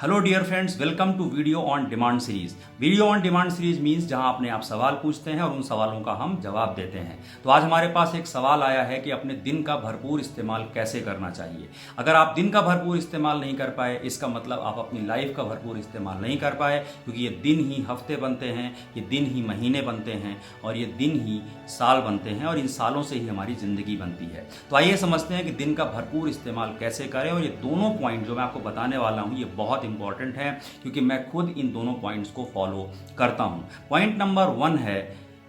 Hello dear friends, welcome to video on demand series. Video on demand series means जहां अपने आप सवाल पूछते हैं और उन सवालों का हम जवाब देते हैं। तो आज हमारे पास एक सवाल आया है कि अपने दिन का भरपूर इस्तेमाल कैसे करना चाहिए। अगर आप दिन का भरपूर इस्तेमाल नहीं कर पाए, इसका मतलब आप अपनी लाइफ का भरपूर इस्तेमाल नहीं कर पाए, क्योंकि ये दिन ही हफ्ते बनते हैं, ये दिन ही महीने बनते हैं और ये दिन ही साल बनते हैं और इन सालों से ही हमारी ज़िंदगी बनती है। तो आइए समझते हैं कि दिन का भरपूर इस्तेमाल कैसे करें। और ये दोनों पॉइंट जो मैं आपको बताने वाला हूँ ये बहुत इंपॉर्टेंट है, क्योंकि मैं खुद इन दोनों पॉइंट्स को फॉलो करता हूँ। पॉइंट नंबर 1 है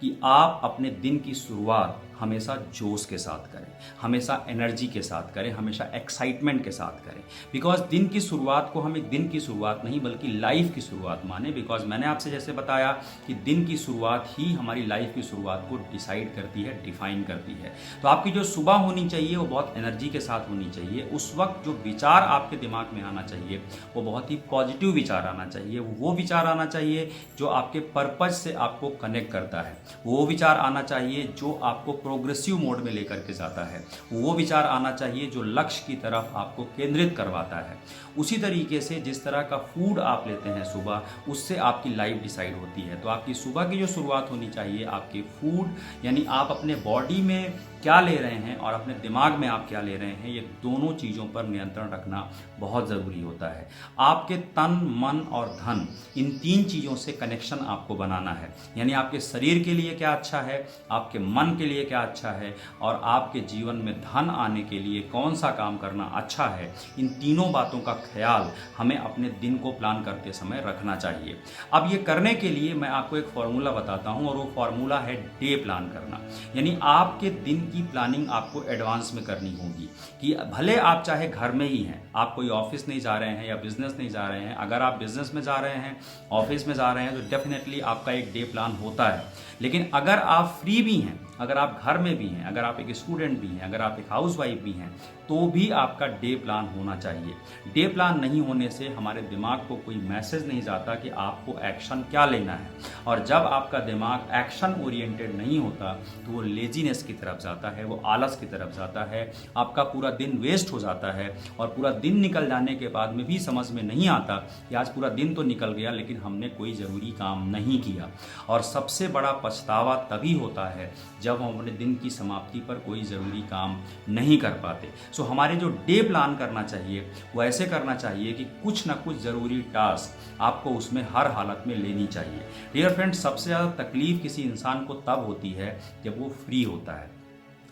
कि आप अपने दिन की शुरुआत हमेशा जोश के साथ करें, हमेशा एनर्जी के साथ करें, हमेशा एक्साइटमेंट के साथ करें। बिकॉज दिन की शुरुआत को हम एक दिन की शुरुआत नहीं बल्कि लाइफ की शुरुआत माने। बिकॉज मैंने आपसे जैसे बताया कि दिन की शुरुआत ही हमारी लाइफ की शुरुआत को डिसाइड करती है, डिफाइन करती है। तो आपकी जो सुबह होनी चाहिए वो बहुत एनर्जी के साथ होनी चाहिए। उस वक्त जो विचार आपके दिमाग में आना चाहिए वो बहुत ही पॉजिटिव विचार आना चाहिए। वो विचार आना चाहिए जो आपके पर्पज से आपको कनेक्ट करता है। वो विचार आना चाहिए जो आपको प्रोग्रेसिव मोड में लेकर के जाता है। वो विचार आना चाहिए जो लक्ष्य की तरफ आपको केंद्रित करवाता है। उसी तरीके से जिस तरह का फूड आप लेते हैं सुबह, उससे आपकी लाइफ डिसाइड होती है। तो आपकी सुबह की जो शुरुआत होनी चाहिए आपके फूड यानी आप अपने बॉडी में क्या ले रहे हैं और अपने दिमाग में आप क्या ले रहे हैं, ये दोनों चीज़ों पर नियंत्रण रखना बहुत ज़रूरी होता है। आपके तन, मन और धन, इन 3 चीज़ों से कनेक्शन आपको बनाना है। यानी आपके शरीर के लिए क्या अच्छा है, आपके मन के लिए क्या अच्छा है और आपके जीवन में धन आने के लिए कौन सा काम करना अच्छा है, इन तीनों बातों का ख्याल हमें अपने दिन को प्लान करते समय रखना चाहिए। अब ये करने के लिए मैं आपको एक फॉर्मूला बताता हूँ और वो फॉर्मूला है डे प्लान करना। यानी आपके दिन की प्लानिंग आपको एडवांस में करनी होगी कि भले आप चाहे घर में ही हैं, आप कोई ऑफिस नहीं जा रहे हैं या बिजनेस नहीं जा रहे हैं। अगर आप बिजनेस में जा रहे हैं, ऑफिस में जा रहे हैं, तो डेफिनेटली आपका एक डे प्लान होता है। लेकिन अगर आप फ्री भी हैं, अगर आप घर में भी हैं, अगर आप एक स्टूडेंट भी हैं, अगर आप एक हाउसवाइफ भी हैं, तो भी आपका डे प्लान होना चाहिए। डे प्लान नहीं होने से हमारे दिमाग को कोई मैसेज नहीं जाता कि आपको एक्शन क्या लेना है। और जब आपका दिमाग एक्शन ओरिएंटेड नहीं होता तो वो लेजीनेस की तरफ जाता है, वो आलस की तरफ जाता है। आपका पूरा दिन वेस्ट हो जाता है और पूरा दिन निकल जाने के बाद में भी समझ में नहीं आता कि आज पूरा दिन तो निकल गया लेकिन हमने कोई ज़रूरी काम नहीं किया। और सबसे बड़ा पछतावा तभी होता है जब हम अपने दिन की समाप्ति पर कोई ज़रूरी काम नहीं कर पाते। सो हमारे जो डे प्लान करना चाहिए वो ऐसे करना चाहिए कि कुछ ना कुछ ज़रूरी टास्क आपको उसमें हर हालत में लेनी चाहिए। डियर फ्रेंड्स, सबसे ज़्यादा तकलीफ किसी इंसान को तब होती है जब वो फ्री होता है।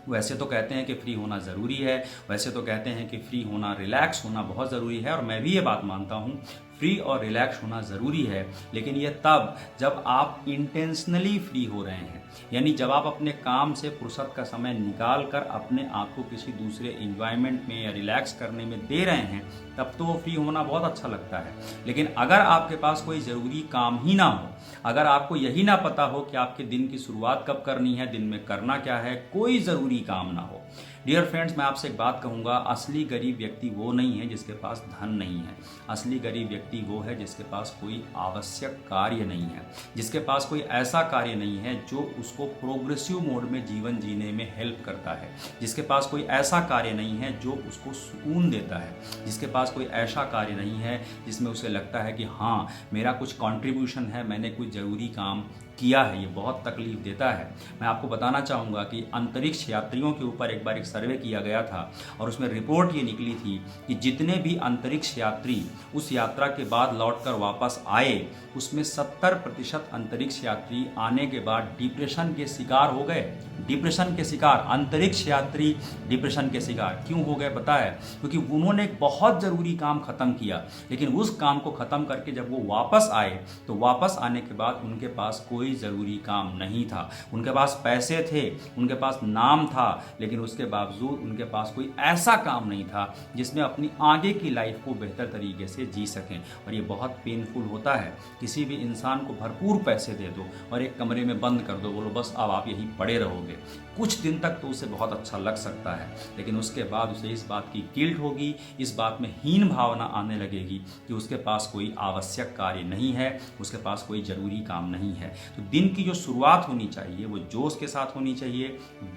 वैसे तो कहते हैं कि फ्री होना ज़रूरी है, वैसे तो कहते हैं कि फ्री होना, रिलैक्स होना बहुत ज़रूरी है और मैं भी ये बात मानता हूँ, फ्री और रिलैक्स होना ज़रूरी है। लेकिन ये तब जब आप इंटेंशनली फ्री हो रहे हैं, यानी जब आप अपने काम से फुर्सत का समय निकाल कर अपने आप को किसी दूसरे इन्वायरमेंट में या रिलैक्स करने में दे रहे हैं, तब तो वो फ्री होना बहुत अच्छा लगता है। लेकिन अगर आपके पास कोई ज़रूरी काम ही ना हो, अगर आपको यही ना पता हो कि आपके दिन की शुरुआत कब करनी है, दिन में करना क्या है, कोई ज़रूरी काम ना हो, डियर फ्रेंड्स, मैं आपसे एक बात कहूँगा, असली गरीब व्यक्ति वो नहीं है जिसके पास धन नहीं है। असली गरीब व्यक्ति वो है जिसके पास कोई आवश्यक कार्य नहीं है, जिसके पास कोई ऐसा कार्य नहीं है जो उसको प्रोग्रेसिव मोड में जीवन जीने में हेल्प करता है, जिसके पास कोई ऐसा कार्य नहीं है जो उसको सुकून देता है, जिसके पास कोई ऐसा कार्य नहीं है जिसमें उसे लगता है कि हाँ मेरा कुछ कंट्रीब्यूशन है, मैंने कुछ ज़रूरी काम किया है। ये बहुत तकलीफ देता है। मैं आपको बताना चाहूँगा कि अंतरिक्ष यात्रियों के ऊपर एक बार एक सर्वे किया गया था और उसमें रिपोर्ट ये निकली थी कि जितने भी अंतरिक्ष यात्री उस यात्रा के बाद लौटकर वापस आए, उसमें 70% अंतरिक्ष यात्री आने के बाद डिप्रेशन के शिकार हो गए। डिप्रेशन के शिकार, अंतरिक्ष यात्री डिप्रेशन के शिकार क्यों हो गए पता है? क्योंकि उन्होंने एक बहुत ज़रूरी काम ख़त्म किया, लेकिन उस काम को ख़त्म करके जब वो वापस आए तो वापस आने के बाद उनके पास कोई ज़रूरी काम नहीं था। उनके पास पैसे थे, उनके पास नाम था, लेकिन उसके बावजूद उनके पास कोई ऐसा काम नहीं था जिसमें अपनी आगे की लाइफ को बेहतर तरीके से जी सकें। और ये बहुत पेनफुल होता है। किसी भी इंसान को भरपूर पैसे दे दो और एक कमरे में बंद कर दो, बोलो बस अब आप यहीं पड़े रहोगे, करोगे। कुछ दिन तक तो उसे बहुत अच्छा लग सकता है, लेकिन उसके बाद उसे इस बात की गिल्ट होगी, इस बात में हीन भावना आने लगेगी कि उसके पास कोई आवश्यक कार्य नहीं है, उसके पास कोई ज़रूरी काम नहीं है। तो दिन की जो शुरुआत होनी चाहिए वो जोश के साथ होनी चाहिए,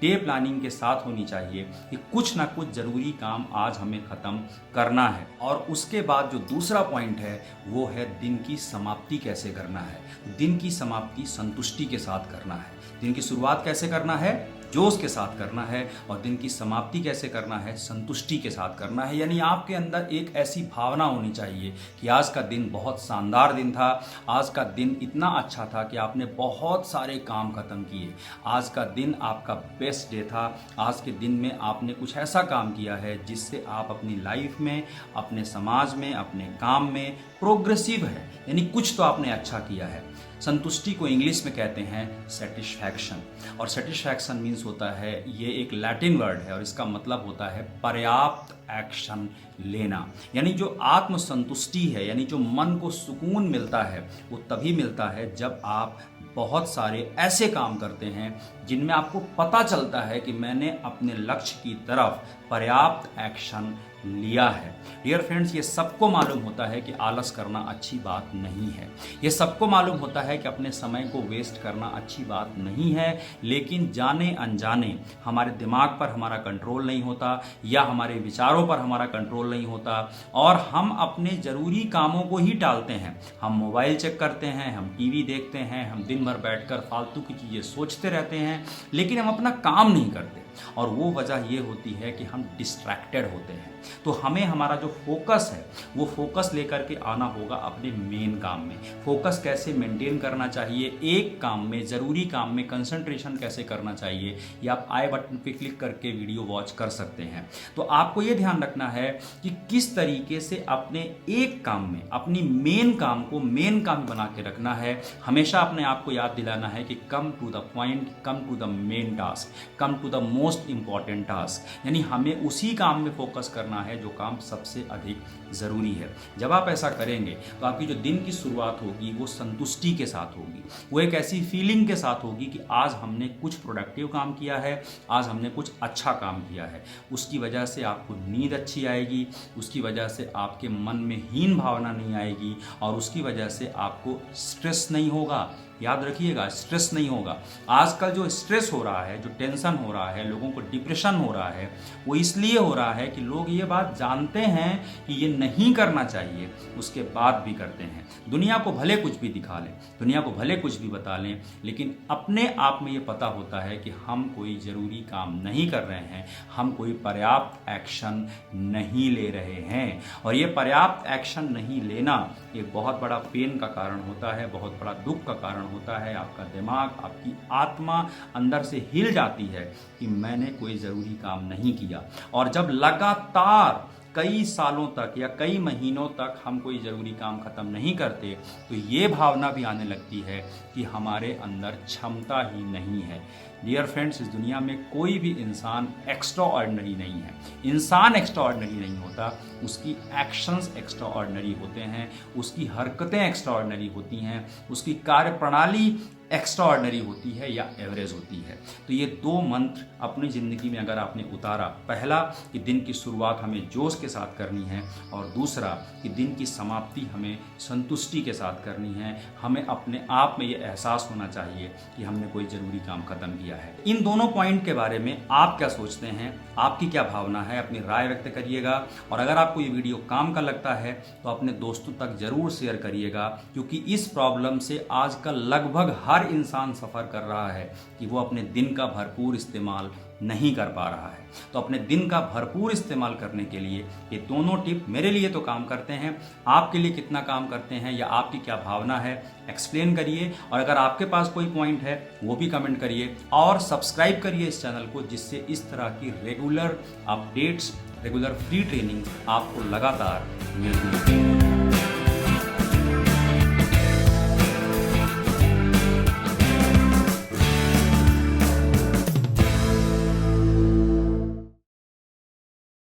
डे प्लानिंग के साथ होनी चाहिए कि कुछ ना कुछ ज़रूरी काम आज हमें ख़त्म करना है। और उसके बाद जो दूसरा पॉइंट है वो है दिन की समाप्ति कैसे करना है। दिन की समाप्ति संतुष्टि के साथ करना है। दिन की शुरुआत कैसे करना है? जोश के साथ करना है, और दिन की समाप्ति कैसे करना है? संतुष्टि के साथ करना है। यानी आपके अंदर एक ऐसी भावना होनी चाहिए कि आज का दिन बहुत शानदार दिन था, आज का दिन इतना अच्छा था कि आपने बहुत सारे काम खत्म किए, आज का दिन आपका बेस्ट डे था, आज के दिन में आपने कुछ ऐसा काम किया है जिससे आप अपनी लाइफ में, अपने समाज में, अपने काम में प्रोग्रेसिव है, यानी कुछ तो आपने अच्छा किया है। संतुष्टि को इंग्लिश में कहते हैं सेटिस्फैक्शन, और सेटिस्फैक्शन मीन्स होता है, ये एक लैटिन वर्ड है और इसका मतलब होता है पर्याप्त एक्शन लेना। यानी जो आत्मसंतुष्टि है, यानी जो मन को सुकून मिलता है, वो तभी मिलता है जब आप बहुत सारे ऐसे काम करते हैं जिनमें आपको पता चलता है कि मैंने अपने लक्ष्य की तरफ पर्याप्त एक्शन लिया है। डियर फ्रेंड्स, ये सबको मालूम होता है कि आलस करना अच्छी बात नहीं है, ये सबको मालूम होता है कि अपने समय को वेस्ट करना अच्छी बात नहीं है, लेकिन जाने अनजाने हमारे दिमाग पर हमारा कंट्रोल नहीं होता, या हमारे विचारों पर हमारा कंट्रोल नहीं होता, और हम अपने ज़रूरी कामों को ही टालते हैं। हम मोबाइल चेक करते हैं, हम टीवी देखते हैं, हम दिन भर बैठकर फालतू की चीज़ें सोचते रहते हैं, लेकिन हम अपना काम नहीं करते। और वो वजह ये होती है कि हम डिस्ट्रैक्टेड होते हैं। तो हमें हमारा जो फोकस है वो फोकस लेकर के आना होगा अपने मेन काम में। फोकस कैसे मेंटेन करना चाहिए, एक काम में, ज़रूरी काम में कंसंट्रेशन कैसे करना चाहिए, ये आप आई बटन पे क्लिक करके वीडियो वॉच कर सकते हैं। तो आपको ये ध्यान रखना है कि किस तरीके से अपने एक काम में, अपनी मेन काम को मेन काम बना के रखना है। हमेशा अपने आप को याद दिलाना है कि come to the point, come to the main task, come to the most important task. यानी हमें उसी काम में फोकस करना है जो काम सबसे अधिक ज़रूरी है। जब आप ऐसा करेंगे तो आपकी जो दिन की शुरुआत होगी वो संतुष्टि के साथ होगी, वो एक ऐसी फीलिंग के साथ होगी कि आज हमने कुछ प्रोडक्टिव काम किया है, आज हमने कुछ अच्छा काम किया है। उसकी वजह से आपको नींद अच्छी आएगी, उसकी वजह से आपके मन में हीन भावना नहीं आएगी, और उसकी वजह से आपको स्ट्रेस नहीं होगा। याद रखिएगा, स्ट्रेस नहीं होगा। आजकल जो स्ट्रेस हो रहा है, जो टेंशन हो रहा है, लोगों को डिप्रेशन हो रहा है, वो इसलिए हो रहा है कि लोग ये बात जानते हैं कि ये नहीं करना चाहिए, उसके बाद भी करते हैं। दुनिया को भले कुछ भी दिखा लें, दुनिया को भले कुछ भी बता लें, लेकिन अपने आप में ये पता होता है कि हम कोई ज़रूरी काम नहीं कर रहे हैं, हम कोई पर्याप्त एक्शन नहीं ले रहे हैं। और ये पर्याप्त एक्शन नहीं लेना एक बहुत बड़ा पेन का कारण होता है, बहुत बड़ा दुख का कारण होता है। आपका दिमाग, आपकी आत्मा अंदर से हिल जाती है कि मैंने कोई ज़रूरी काम नहीं किया। और जब लगातार कई सालों तक या कई महीनों तक हम कोई ज़रूरी काम ख़त्म नहीं करते, तो ये भावना भी आने लगती है कि हमारे अंदर क्षमता ही नहीं है। डियर फ्रेंड्स, इस दुनिया में कोई भी इंसान एक्स्ट्रा ऑर्डिनरी नहीं है। इंसान एक्स्ट्रा ऑर्डिनरी नहीं होता, उसकी एक्शंस एक्स्ट्रा ऑर्डिनरी होते हैं, उसकी हरकतें एक्स्ट्रा ऑर्डिनरी होती हैं, उसकी कार्यप्रणाली एक्स्ट्रा ऑर्डिनरी होती है या एवरेज होती है। तो ये दो मंत्र अपनी ज़िंदगी में अगर आपने उतारा, पहला कि दिन की शुरुआत हमें जोश के साथ करनी है, और दूसरा कि दिन की समाप्ति हमें संतुष्टि के साथ करनी है। हमें अपने आप में ये एहसास होना चाहिए कि हमने कोई ज़रूरी काम ख़त्म किया है। इन दोनों पॉइंट के बारे में आप क्या सोचते हैं, आपकी क्या भावना है, अपनी राय व्यक्त करिएगा। और अगर आपको ये वीडियो काम का लगता है तो अपने दोस्तों तक ज़रूर शेयर करिएगा, क्योंकि इस प्रॉब्लम से आजकल लगभग हर इंसान सफ़र कर रहा है कि वो अपने दिन का भरपूर इस्तेमाल नहीं कर पा रहा है। तो अपने दिन का भरपूर इस्तेमाल करने के लिए ये दोनों टिप मेरे लिए तो काम करते हैं, आपके लिए कितना काम करते हैं या आपकी क्या भावना है, एक्सप्लेन करिए। और अगर आपके पास कोई पॉइंट है वो भी कमेंट करिए, और सब्सक्राइब करिए इस चैनल को, जिससे इस तरह की regular updates, regular free training आपको लगातार मिलती है।